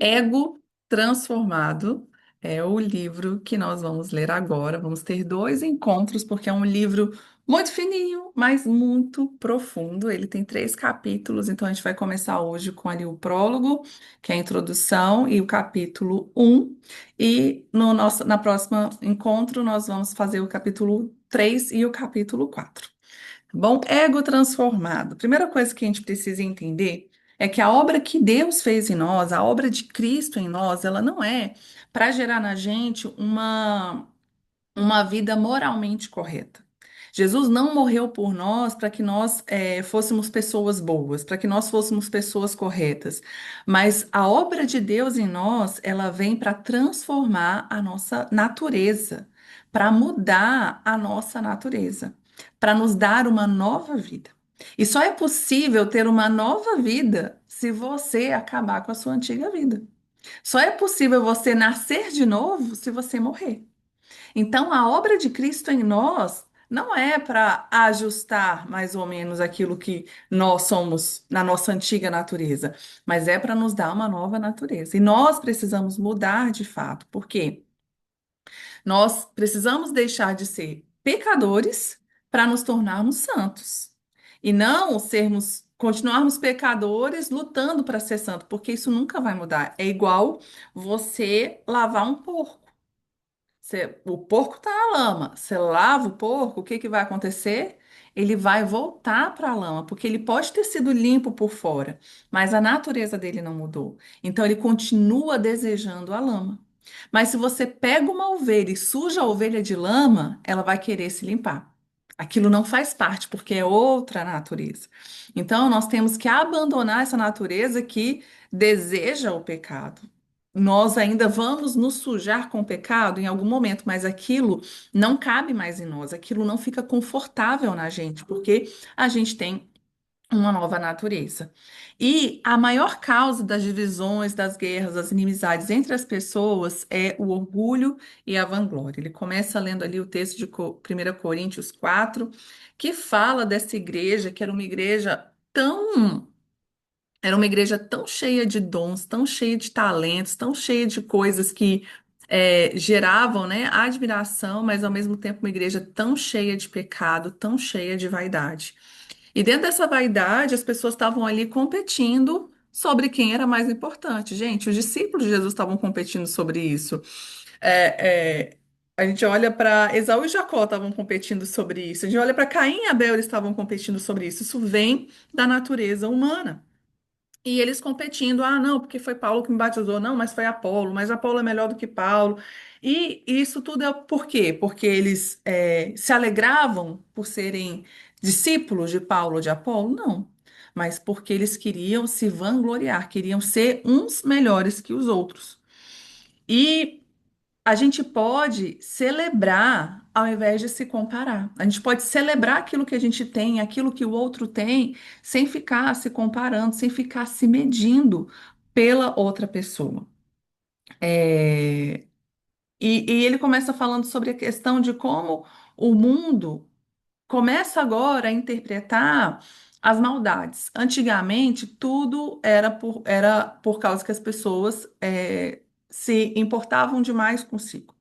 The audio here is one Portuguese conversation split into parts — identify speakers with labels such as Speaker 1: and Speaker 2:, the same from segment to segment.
Speaker 1: Ego Transformado é o livro que nós vamos ler agora. Vamos ter dois encontros, porque é um livro muito fininho, mas muito profundo. Ele tem 3 capítulos, então a gente vai começar hoje com ali o prólogo, que é a introdução, e o capítulo 1. E na próxima encontro, nós vamos fazer o capítulo 3 e o capítulo 4. Bom, ego transformado. Primeira coisa que a gente precisa entender é que a obra que Deus fez em nós, a obra de Cristo em nós, ela não é para gerar na gente uma vida moralmente correta. Jesus não morreu por nós para que nós fôssemos pessoas boas, para que nós fôssemos pessoas corretas. Mas a obra de Deus em nós, ela vem para transformar a nossa natureza, para mudar a nossa natureza, para nos dar uma nova vida. E só é possível ter uma nova vida se você acabar com a sua antiga vida. Só é possível você nascer de novo se você morrer. Então, a obra de Cristo em nós não é para ajustar mais ou menos aquilo que nós somos na nossa antiga natureza, mas é para nos dar uma nova natureza. E nós precisamos mudar de fato, porque nós precisamos deixar de ser pecadores para nos tornarmos santos. E não continuarmos pecadores lutando para ser santo, porque isso nunca vai mudar. É igual você lavar um porco. O porco está na lama. Você lava o porco, o que que vai acontecer? Ele vai voltar para a lama, porque ele pode ter sido limpo por fora, mas a natureza dele não mudou. Então ele continua desejando a lama. Mas se você pega uma ovelha e suja a ovelha de lama, ela vai querer se limpar. Aquilo não faz parte, porque é outra natureza. Então nós temos que abandonar essa natureza que deseja o pecado. Nós ainda vamos nos sujar com o pecado em algum momento, mas aquilo não cabe mais em nós, aquilo não fica confortável na gente, porque a gente tem uma nova natureza. E a maior causa das divisões, das guerras, das inimizades entre as pessoas é o orgulho e a vanglória. Ele começa lendo ali o texto de 1 Coríntios 4, que fala dessa igreja, que era uma igreja tão cheia de dons, tão cheia de talentos, tão cheia de coisas que geravam, né, admiração, mas ao mesmo tempo uma igreja tão cheia de pecado, tão cheia de vaidade. E dentro dessa vaidade, as pessoas estavam ali competindo sobre quem era mais importante. Gente, os discípulos de Jesus estavam competindo sobre isso. É, a gente olha para Esaú e Jacó estavam competindo sobre isso. A gente olha para Caim e Abel, eles estavam competindo sobre isso. Isso vem da natureza humana. E eles competindo, ah, não, porque foi Paulo que me batizou, não, mas foi Apolo, mas Apolo é melhor do que Paulo. E isso tudo é por quê? Porque eles se alegravam por serem discípulos de Paulo ou de Apolo? Não, mas porque eles queriam se vangloriar, queriam ser uns melhores que os outros. E a gente pode celebrar ao invés de se comparar. A gente pode celebrar aquilo que a gente tem, aquilo que o outro tem, sem ficar se comparando, sem ficar se medindo pela outra pessoa. É, e ele começa falando sobre a questão de como o mundo começa agora a interpretar as maldades. Antigamente, tudo era por causa que as pessoas se importavam demais consigo.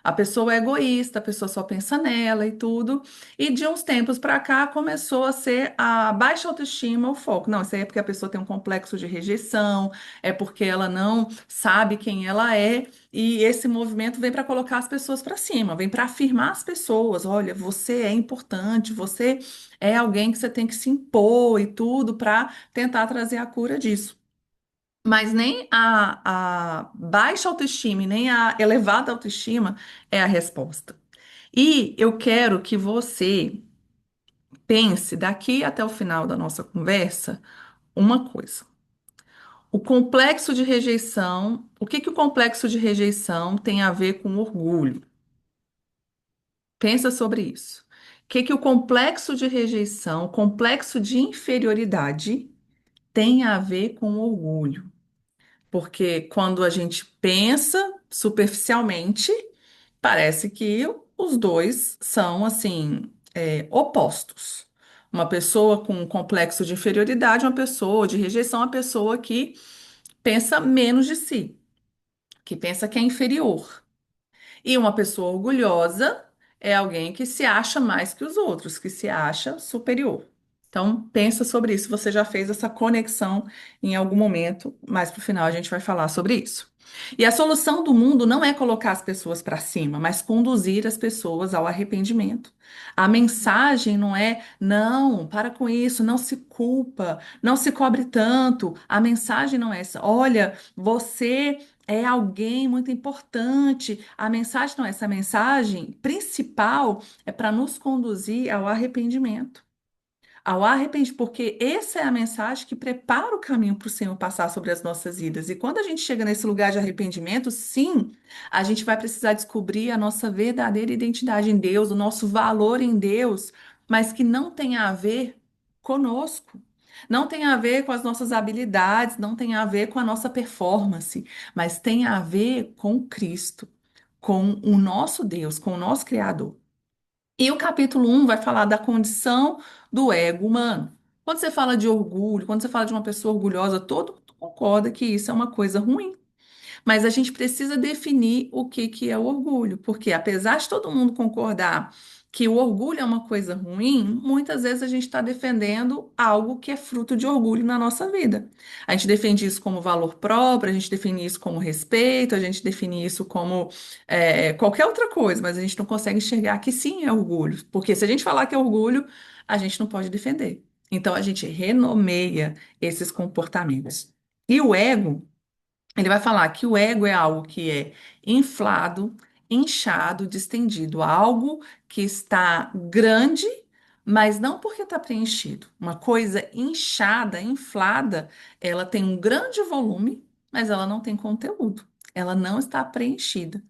Speaker 1: A pessoa é egoísta, a pessoa só pensa nela e tudo. E de uns tempos para cá começou a ser a baixa autoestima o foco. Não, isso aí é porque a pessoa tem um complexo de rejeição, é porque ela não sabe quem ela é. E esse movimento vem para colocar as pessoas para cima, vem para afirmar as pessoas. Olha, você é importante, você é alguém que você tem que se impor e tudo para tentar trazer a cura disso. Mas nem a baixa autoestima e nem a elevada autoestima é a resposta. E eu quero que você pense daqui até o final da nossa conversa uma coisa. O complexo de rejeição, o que que o complexo de rejeição tem a ver com orgulho? Pensa sobre isso. O que que o complexo de rejeição, o complexo de inferioridade tem a ver com orgulho? Porque quando a gente pensa superficialmente, parece que os dois são, assim, opostos. Uma pessoa com um complexo de inferioridade, uma pessoa de rejeição, uma pessoa que pensa menos de si, que pensa que é inferior. E uma pessoa orgulhosa é alguém que se acha mais que os outros, que se acha superior. Então, pensa sobre isso. Você já fez essa conexão em algum momento, mas para o final a gente vai falar sobre isso. E a solução do mundo não é colocar as pessoas para cima, mas conduzir as pessoas ao arrependimento. A mensagem não é, não, para com isso, não se culpa, não se cobre tanto. A mensagem não é essa. Olha, você é alguém muito importante. A mensagem não é essa. A mensagem principal é para nos conduzir ao arrependimento. Ao arrependimento, porque essa é a mensagem que prepara o caminho para o Senhor passar sobre as nossas vidas. E quando a gente chega nesse lugar de arrependimento, sim, a gente vai precisar descobrir a nossa verdadeira identidade em Deus, o nosso valor em Deus, mas que não tem a ver conosco. Não tem a ver com as nossas habilidades, não tem a ver com a nossa performance, mas tem a ver com Cristo, com o nosso Deus, com o nosso Criador. E o capítulo 1 vai falar da condição do ego humano. Quando você fala de orgulho, quando você fala de uma pessoa orgulhosa, todo mundo concorda que isso é uma coisa ruim. Mas a gente precisa definir o que que é o orgulho, porque apesar de todo mundo concordar que o orgulho é uma coisa ruim, muitas vezes a gente está defendendo algo que é fruto de orgulho na nossa vida. A gente defende isso como valor próprio, a gente define isso como respeito, a gente define isso como qualquer outra coisa, mas a gente não consegue enxergar que sim é orgulho, porque se a gente falar que é orgulho, a gente não pode defender. Então a gente renomeia esses comportamentos. E o ego. Ele vai falar que o ego é algo que é inflado, inchado, distendido, algo que está grande, mas não porque está preenchido. Uma coisa inchada, inflada, ela tem um grande volume, mas ela não tem conteúdo. Ela não está preenchida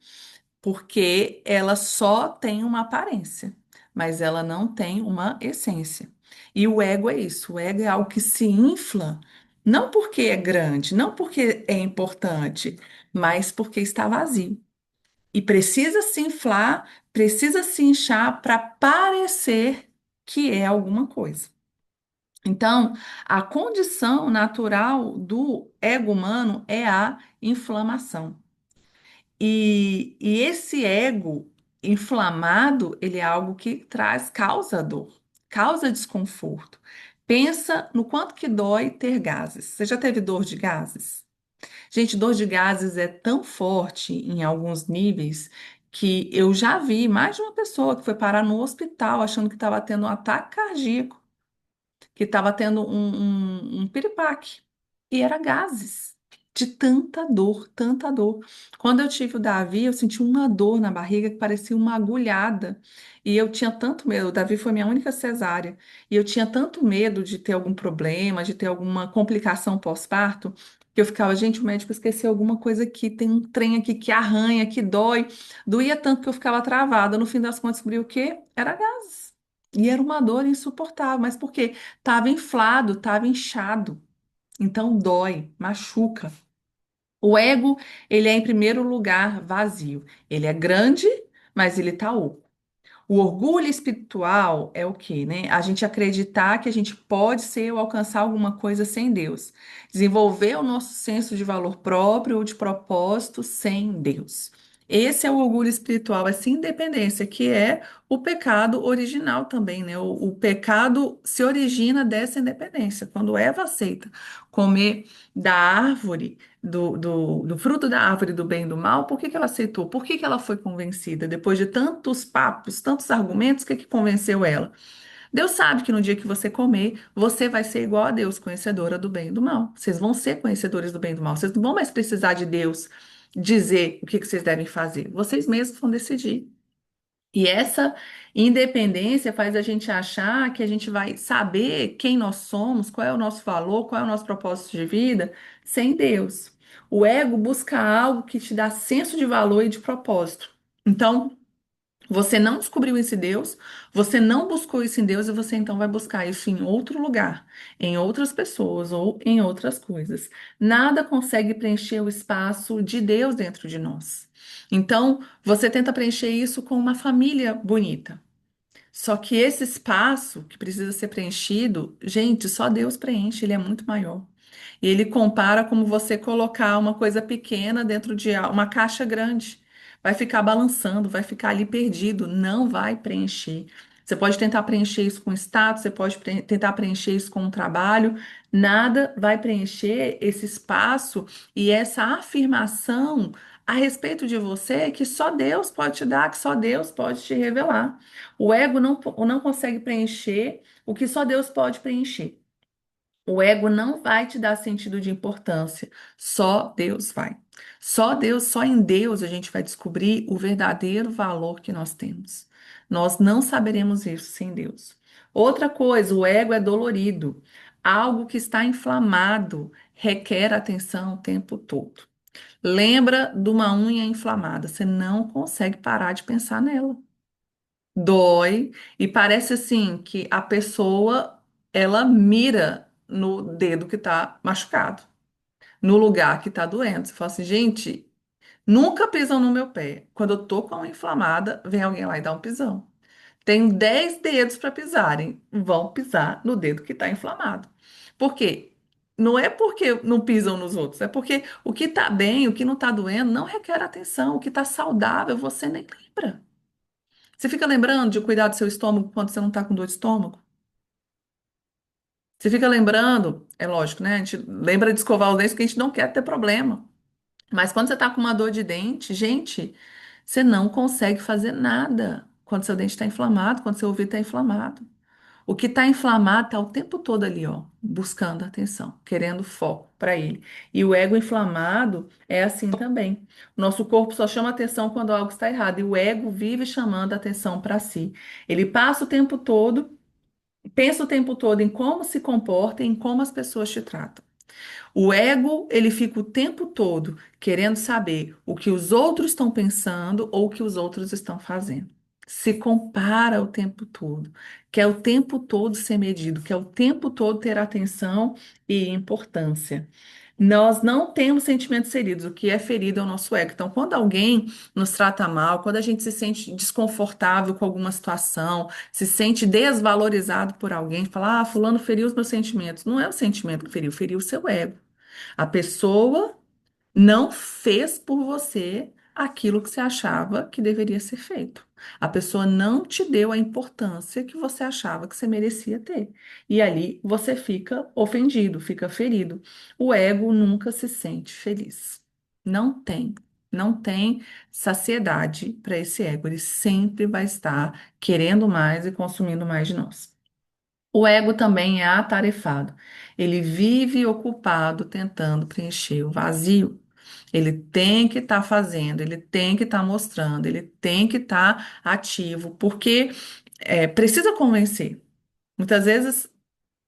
Speaker 1: porque ela só tem uma aparência, mas ela não tem uma essência. E o ego é isso, o ego é algo que se infla, não porque é grande, não porque é importante, mas porque está vazio. E precisa se inflar, precisa se inchar para parecer que é alguma coisa. Então, a condição natural do ego humano é a inflamação. E esse ego inflamado, ele é algo que causa dor, causa desconforto. Pensa no quanto que dói ter gases. Você já teve dor de gases? Gente, dor de gases é tão forte em alguns níveis que eu já vi mais de uma pessoa que foi parar no hospital achando que estava tendo um ataque cardíaco, que estava tendo um piripaque. E era gases. De tanta dor, tanta dor. Quando eu tive o Davi, eu senti uma dor na barriga que parecia uma agulhada. E eu tinha tanto medo. O Davi foi minha única cesárea. E eu tinha tanto medo de ter algum problema, de ter alguma complicação pós-parto, que eu ficava, gente, o médico esqueceu alguma coisa aqui, tem um trem aqui que arranha, que dói. Doía tanto que eu ficava travada. No fim das contas, descobri o quê? Era gases. E era uma dor insuportável. Mas por quê? Tava inflado, tava inchado. Então dói, machuca. O ego, ele é em primeiro lugar vazio. Ele é grande, mas ele tá oco. O orgulho espiritual é o quê, né? A gente acreditar que a gente pode ser ou alcançar alguma coisa sem Deus. Desenvolver o nosso senso de valor próprio ou de propósito sem Deus. Esse é o orgulho espiritual, essa independência, que é o pecado original também, né? O pecado se origina dessa independência. Quando Eva aceita comer da árvore, do fruto da árvore do bem e do mal, por que que ela aceitou? Por que que ela foi convencida? Depois de tantos papos, tantos argumentos, o que que convenceu ela? Deus sabe que no dia que você comer, você vai ser igual a Deus, conhecedora do bem e do mal. Vocês vão ser conhecedores do bem e do mal. Vocês não vão mais precisar de Deus dizer o que que vocês devem fazer. Vocês mesmos vão decidir. E essa independência faz a gente achar que a gente vai saber quem nós somos, qual é o nosso valor, qual é o nosso propósito de vida, sem Deus. O ego busca algo que te dá senso de valor e de propósito. Então, você não descobriu isso em Deus, você não buscou isso em Deus e você então vai buscar isso em outro lugar, em outras pessoas ou em outras coisas. Nada consegue preencher o espaço de Deus dentro de nós. Então, você tenta preencher isso com uma família bonita. Só que esse espaço que precisa ser preenchido, gente, só Deus preenche, ele é muito maior. E ele compara como você colocar uma coisa pequena dentro de uma caixa grande. Vai ficar balançando, vai ficar ali perdido, não vai preencher. Você pode tentar preencher isso com status, você pode tentar preencher isso com um trabalho, nada vai preencher esse espaço e essa afirmação a respeito de você que só Deus pode te dar, que só Deus pode te revelar. O ego não consegue preencher o que só Deus pode preencher. O ego não vai te dar sentido de importância, só Deus vai. Só Deus, só em Deus a gente vai descobrir o verdadeiro valor que nós temos. Nós não saberemos isso sem Deus. Outra coisa, o ego é dolorido. Algo que está inflamado requer atenção o tempo todo. Lembra de uma unha inflamada, você não consegue parar de pensar nela. Dói e parece assim que a pessoa ela mira no dedo que tá machucado, no lugar que tá doendo. Você fala assim, gente, nunca pisam no meu pé. Quando eu tô com a unha inflamada, vem alguém lá e dá um pisão. Tem 10 dedos para pisarem, vão pisar no dedo que tá inflamado. Por quê? Não é porque não pisam nos outros, é porque o que tá bem, o que não tá doendo, não requer atenção. O que tá saudável, você nem lembra. Você fica lembrando de cuidar do seu estômago quando você não está com dor de estômago? Você fica lembrando, é lógico, né? A gente lembra de escovar os dentes porque a gente não quer ter problema. Mas quando você está com uma dor de dente, gente, você não consegue fazer nada quando seu dente está inflamado, quando seu ouvido está inflamado. O que está inflamado está o tempo todo ali, ó, buscando atenção, querendo foco para ele. E o ego inflamado é assim também. O nosso corpo só chama atenção quando algo está errado, e o ego vive chamando atenção para si. Ele passa o tempo todo, pensa o tempo todo em como se comporta e em como as pessoas te tratam. O ego, ele fica o tempo todo querendo saber o que os outros estão pensando ou o que os outros estão fazendo. Se compara o tempo todo, quer o tempo todo ser medido, quer o tempo todo ter atenção e importância. Nós não temos sentimentos feridos, o que é ferido é o nosso ego. Então, quando alguém nos trata mal, quando a gente se sente desconfortável com alguma situação, se sente desvalorizado por alguém, fala, ah, fulano feriu os meus sentimentos. Não é o sentimento que feriu, feriu o seu ego. A pessoa não fez por você aquilo que você achava que deveria ser feito. A pessoa não te deu a importância que você achava que você merecia ter. E ali você fica ofendido, fica ferido. O ego nunca se sente feliz. Não tem. Não tem saciedade para esse ego. Ele sempre vai estar querendo mais e consumindo mais de nós. O ego também é atarefado. Ele vive ocupado tentando preencher o vazio. Ele tem que estar fazendo, ele tem que estar mostrando, ele tem que estar ativo, porque precisa convencer. Muitas vezes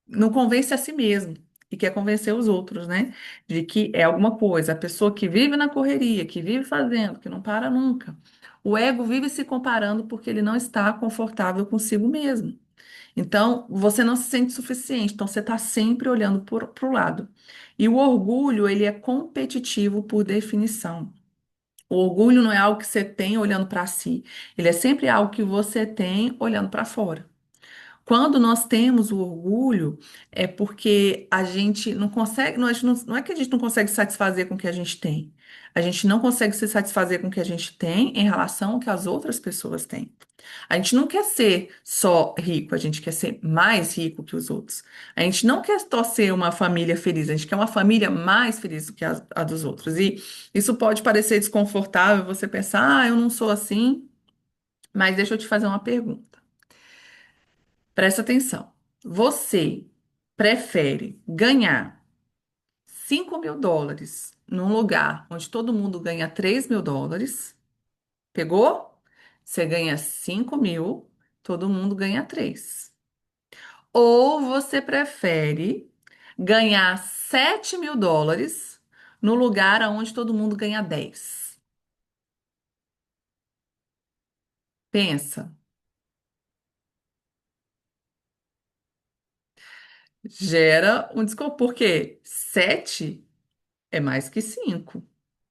Speaker 1: não convence a si mesmo e quer convencer os outros, né? De que é alguma coisa. A pessoa que vive na correria, que vive fazendo, que não para nunca. O ego vive se comparando porque ele não está confortável consigo mesmo. Então, você não se sente suficiente, então você está sempre olhando para o lado. E o orgulho, ele é competitivo por definição. O orgulho não é algo que você tem olhando para si, ele é sempre algo que você tem olhando para fora. Quando nós temos o orgulho, é porque a gente não consegue, não é que a gente não consegue se satisfazer com o que a gente tem. A gente não consegue se satisfazer com o que a gente tem em relação ao que as outras pessoas têm. A gente não quer ser só rico, a gente quer ser mais rico que os outros. A gente não quer só ser uma família feliz, a gente quer uma família mais feliz do que a dos outros. E isso pode parecer desconfortável, você pensar, ah, eu não sou assim, mas deixa eu te fazer uma pergunta. Presta atenção. Você prefere ganhar US$ 5.000 num lugar onde todo mundo ganha US$ 3.000? Pegou? Você ganha 5.000, todo mundo ganha 3. Ou você prefere ganhar US$ 7.000 no lugar onde todo mundo ganha 10? Pensa. Gera um desconto. Porque 7 é mais que 5.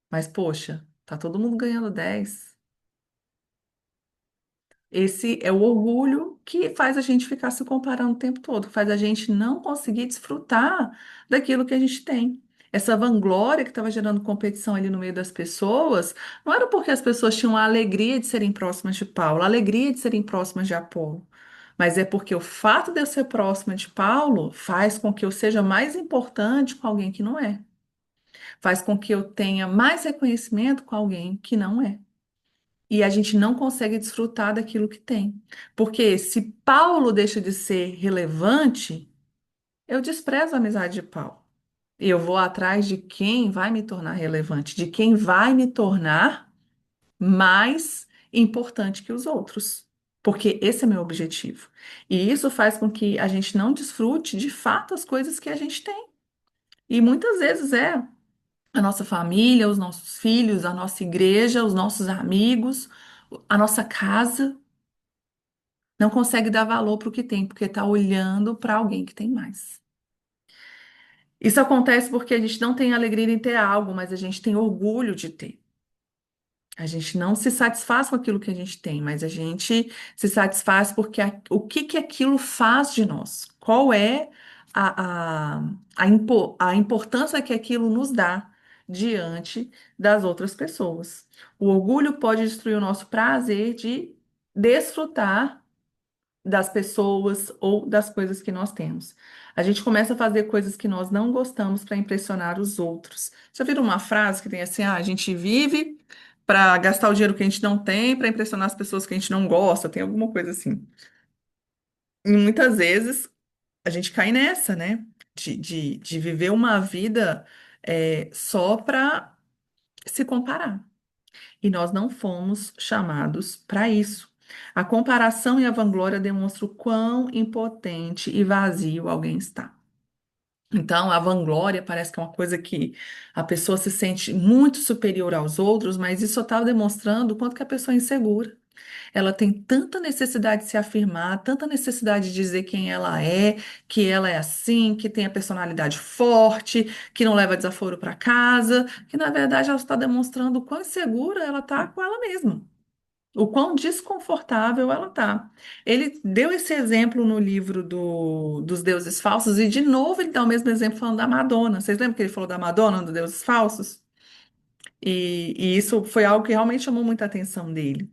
Speaker 1: Mas, poxa, tá todo mundo ganhando 10. Esse é o orgulho que faz a gente ficar se comparando o tempo todo, faz a gente não conseguir desfrutar daquilo que a gente tem. Essa vanglória que estava gerando competição ali no meio das pessoas, não era porque as pessoas tinham a alegria de serem próximas de Paulo, a alegria de serem próximas de Apolo, mas é porque o fato de eu ser próxima de Paulo faz com que eu seja mais importante com alguém que não é, faz com que eu tenha mais reconhecimento com alguém que não é. E a gente não consegue desfrutar daquilo que tem. Porque se Paulo deixa de ser relevante, eu desprezo a amizade de Paulo. E eu vou atrás de quem vai me tornar relevante, de quem vai me tornar mais importante que os outros. Porque esse é meu objetivo. E isso faz com que a gente não desfrute de fato as coisas que a gente tem. E muitas vezes é a nossa família, os nossos filhos, a nossa igreja, os nossos amigos, a nossa casa. Não consegue dar valor para o que tem, porque está olhando para alguém que tem mais. Isso acontece porque a gente não tem alegria em ter algo, mas a gente tem orgulho de ter. A gente não se satisfaz com aquilo que a gente tem, mas a gente se satisfaz porque o que que aquilo faz de nós? Qual é a importância que aquilo nos dá diante das outras pessoas? O orgulho pode destruir o nosso prazer de desfrutar das pessoas ou das coisas que nós temos. A gente começa a fazer coisas que nós não gostamos para impressionar os outros. Já viram uma frase que tem assim: ah, a gente vive para gastar o dinheiro que a gente não tem, para impressionar as pessoas que a gente não gosta, tem alguma coisa assim. E muitas vezes a gente cai nessa, né? De viver uma vida só para se comparar. E nós não fomos chamados para isso. A comparação e a vanglória demonstram o quão impotente e vazio alguém está. Então, a vanglória parece que é uma coisa que a pessoa se sente muito superior aos outros, mas isso só está demonstrando o quanto que a pessoa é insegura. Ela tem tanta necessidade de se afirmar, tanta necessidade de dizer quem ela é, que ela é assim, que tem a personalidade forte, que não leva desaforo para casa, que na verdade ela está demonstrando o quão insegura ela está com ela mesma. O quão desconfortável ela está. Ele deu esse exemplo no livro dos deuses falsos, e de novo ele dá o mesmo exemplo falando da Madonna. Vocês lembram que ele falou da Madonna, dos deuses falsos? E isso foi algo que realmente chamou muita atenção dele.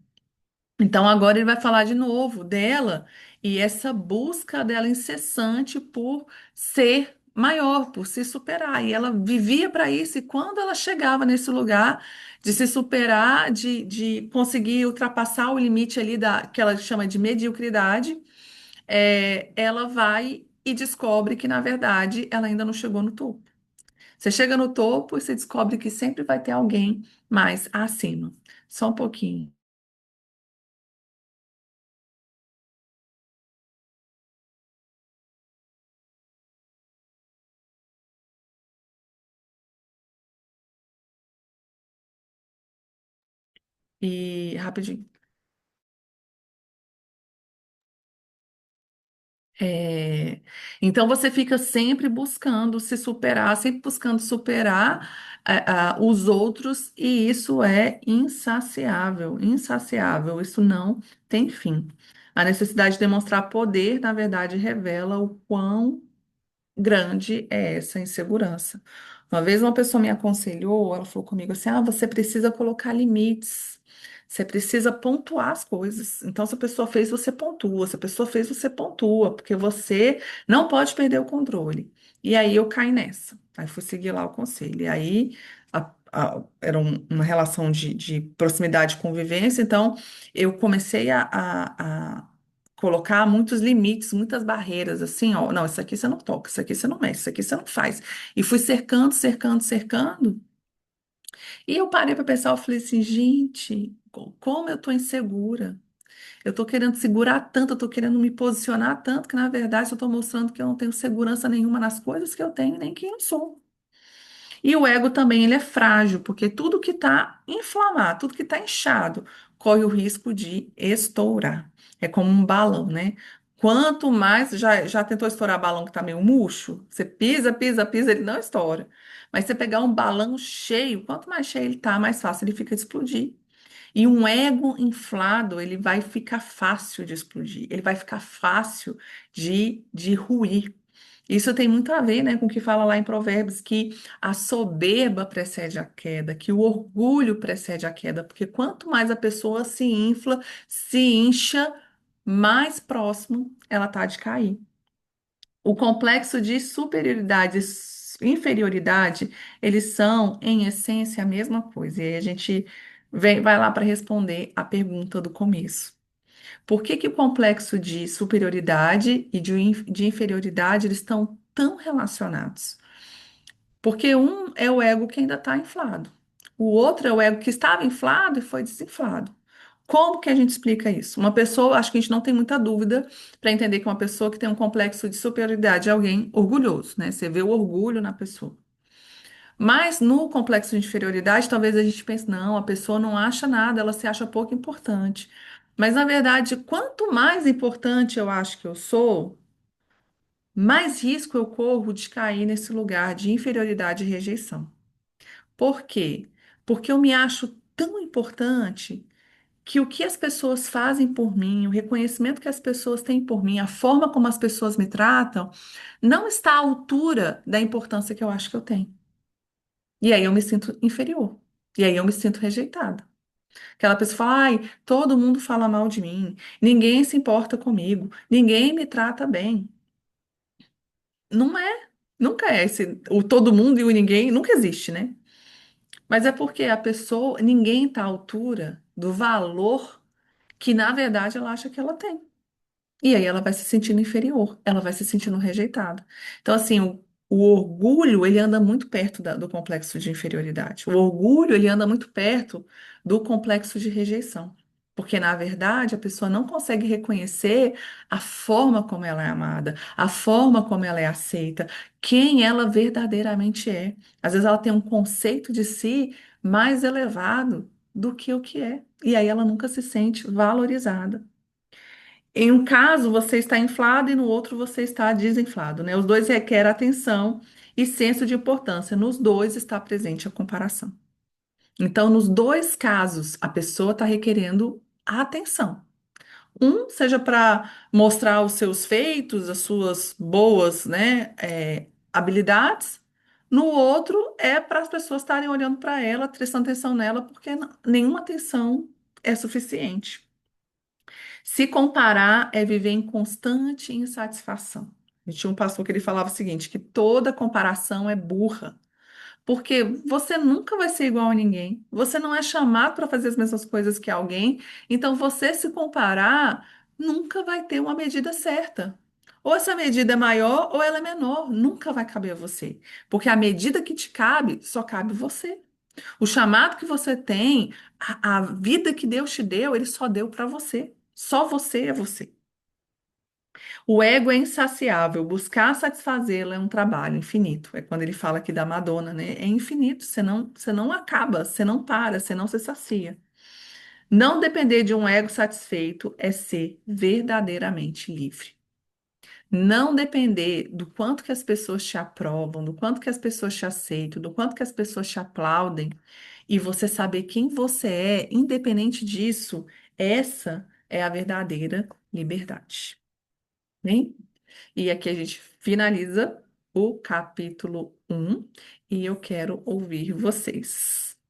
Speaker 1: Então agora ele vai falar de novo dela e essa busca dela incessante por ser maior, por se superar. E ela vivia para isso, e quando ela chegava nesse lugar de se superar, de conseguir ultrapassar o limite ali que ela chama de mediocridade, ela vai e descobre que, na verdade, ela ainda não chegou no topo. Você chega no topo e você descobre que sempre vai ter alguém mais acima. Só um pouquinho. E rapidinho. É, então você fica sempre buscando se superar, sempre buscando superar os outros, e isso é insaciável, insaciável, isso não tem fim. A necessidade de demonstrar poder, na verdade, revela o quão grande é essa insegurança. Uma vez uma pessoa me aconselhou, ela falou comigo assim: ah, você precisa colocar limites, você precisa pontuar as coisas. Então, se a pessoa fez, você pontua, se a pessoa fez, você pontua, porque você não pode perder o controle. E aí eu caí nessa. Aí fui seguir lá o conselho. E aí era uma relação de proximidade e convivência, então eu comecei a colocar muitos limites, muitas barreiras, assim, ó, não, isso aqui você não toca, isso aqui você não mexe, isso aqui você não faz. E fui cercando, cercando, cercando. E eu parei para pensar, eu falei assim, gente, como eu tô insegura. Eu tô querendo segurar tanto, eu tô querendo me posicionar tanto, que na verdade eu tô mostrando que eu não tenho segurança nenhuma nas coisas que eu tenho, nem quem eu sou. E o ego também, ele é frágil, porque tudo que está inflamado, tudo que está inchado, corre o risco de estourar. É como um balão, né? Quanto mais, já tentou estourar balão que está meio murcho? Você pisa, pisa, pisa, ele não estoura. Mas você pegar um balão cheio, quanto mais cheio ele está, mais fácil ele fica de explodir. E um ego inflado, ele vai ficar fácil de explodir, ele vai ficar fácil de ruir. Isso tem muito a ver, né, com o que fala lá em Provérbios, que a soberba precede a queda, que o orgulho precede a queda, porque quanto mais a pessoa se infla, se incha, mais próximo ela está de cair. O complexo de superioridade e inferioridade, eles são, em essência, a mesma coisa. E aí a gente vai lá para responder a pergunta do começo. Por que que o complexo de superioridade e de inferioridade eles estão tão relacionados? Porque um é o ego que ainda está inflado. O outro é o ego que estava inflado e foi desinflado. Como que a gente explica isso? Uma pessoa, acho que a gente não tem muita dúvida para entender que uma pessoa que tem um complexo de superioridade é alguém orgulhoso, né? Você vê o orgulho na pessoa. Mas no complexo de inferioridade, talvez a gente pense, não, a pessoa não acha nada, ela se acha pouco importante. Mas na verdade, quanto mais importante eu acho que eu sou, mais risco eu corro de cair nesse lugar de inferioridade e rejeição. Por quê? Porque eu me acho tão importante que o que as pessoas fazem por mim, o reconhecimento que as pessoas têm por mim, a forma como as pessoas me tratam, não está à altura da importância que eu acho que eu tenho. E aí eu me sinto inferior. E aí eu me sinto rejeitada. Aquela pessoa fala, ai, todo mundo fala mal de mim, ninguém se importa comigo, ninguém me trata bem. Não é, nunca é esse, o todo mundo e o ninguém, nunca existe, né? Mas é porque a pessoa, ninguém está à altura do valor que, na verdade, ela acha que ela tem. E aí ela vai se sentindo inferior, ela vai se sentindo rejeitada. Então, assim, o orgulho, ele anda muito perto do complexo de inferioridade. O orgulho, ele anda muito perto do complexo de rejeição. Porque, na verdade, a pessoa não consegue reconhecer a forma como ela é amada, a forma como ela é aceita, quem ela verdadeiramente é. Às vezes ela tem um conceito de si mais elevado do que o que é. E aí ela nunca se sente valorizada. Em um caso, você está inflado e no outro você está desinflado, né? Os dois requerem atenção e senso de importância. Nos dois está presente a comparação. Então, nos dois casos, a pessoa está requerendo atenção. Um, seja para mostrar os seus feitos, as suas boas, né, habilidades. No outro, é para as pessoas estarem olhando para ela, prestando atenção nela, porque nenhuma atenção é suficiente. Se comparar é viver em constante insatisfação. E tinha um pastor que ele falava o seguinte, que toda comparação é burra, porque você nunca vai ser igual a ninguém. Você não é chamado para fazer as mesmas coisas que alguém, então você se comparar nunca vai ter uma medida certa. Ou essa medida é maior ou ela é menor, nunca vai caber a você, porque a medida que te cabe só cabe você. O chamado que você tem, a vida que Deus te deu, ele só deu para você. Só você é você. O ego é insaciável, buscar satisfazê-lo é um trabalho infinito. É quando ele fala aqui da Madonna, né? É infinito, você não acaba, você não para, você não se sacia. Não depender de um ego satisfeito é ser verdadeiramente livre. Não depender do quanto que as pessoas te aprovam, do quanto que as pessoas te aceitam, do quanto que as pessoas te aplaudem, e você saber quem você é, independente disso, essa é a verdadeira liberdade. Né? E aqui a gente finaliza o capítulo 1 e eu quero ouvir vocês.